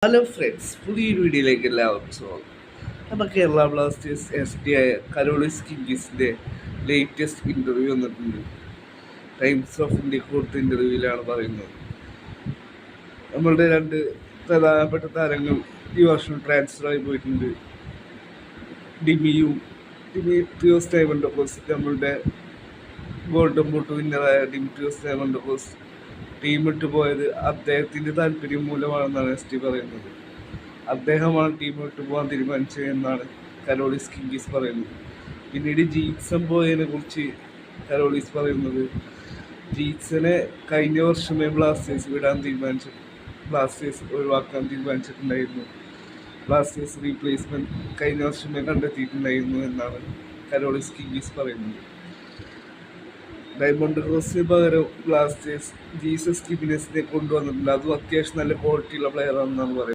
Hello friends, പുതിയൊരു വീഡിയോയിലേക്ക് എല്ലാവർക്കും സ്വാഗതം. നമ്മുടെ കേരള ബ്ലാസ്റ്റേഴ്സ് SD ആയ കരോളിസ് കിംഗീസിൻ്റെ ലേറ്റസ്റ്റ് ഇൻ്റർവ്യൂ വന്നിട്ടുണ്ട്. ടൈംസ് ഓഫ് ഇന്ത്യക്ക് കൊടുത്ത ഇൻ്റർവ്യൂവിലാണ് പറയുന്നത്. നമ്മളുടെ രണ്ട് പ്രധാനപ്പെട്ട താരങ്ങൾ ഈ വർഷം ട്രാൻസ്ഫറായി പോയിട്ടുണ്ട്. ഡിമിത്രിയോസ് ഡയമണ്ടോക്കോസ്, നമ്മളുടെ ഗോൾഡൻ ബൂട്ട് വിന്നറായ ഡിമിത്രിയോസ് ഡയമണ്ടോക്കോസ് ടീം വിട്ടു പോയത് അദ്ദേഹത്തിൻ്റെ താല്പര്യം മൂലമാണെന്നാണ് SD പറയുന്നത്. അദ്ദേഹമാണ് ടീം വിട്ടു പോകാൻ തീരുമാനിച്ചത് എന്നാണ് കരോളിസ് കിംഗീസ് പറയുന്നത്. പിന്നീട് ജീക്സൺ പോയതിനെ കുറിച്ച് കരോളിസ് പറയുന്നത്, ജീക്സനെ കഴിഞ്ഞ വർഷമേ ബ്ലാസ്റ്റേഴ്സ് ഒഴിവാക്കാൻ തീരുമാനിച്ചിട്ടുണ്ടായിരുന്നു. ബ്ലാസ്റ്റേഴ്സ് റീപ്ലേസ്മെൻറ്റ് കഴിഞ്ഞ വർഷമേ കണ്ടെത്തിയിട്ടുണ്ടായിരുന്നു എന്നാണ് കരോളിസ് കിംഗീസ് പറയുന്നത്. ഡയമണ്ടോക്കോസിന് പകരം ബ്ലാസ്റ്റേഴ്സ് ജീസസ് കിമിനസിനെ കൊണ്ടുവന്നിട്ടുണ്ട്. അതും അത്യാവശ്യം നല്ല ക്വാളിറ്റിയുള്ള പ്ലെയറാണെന്നാണ് പറയുന്നത്.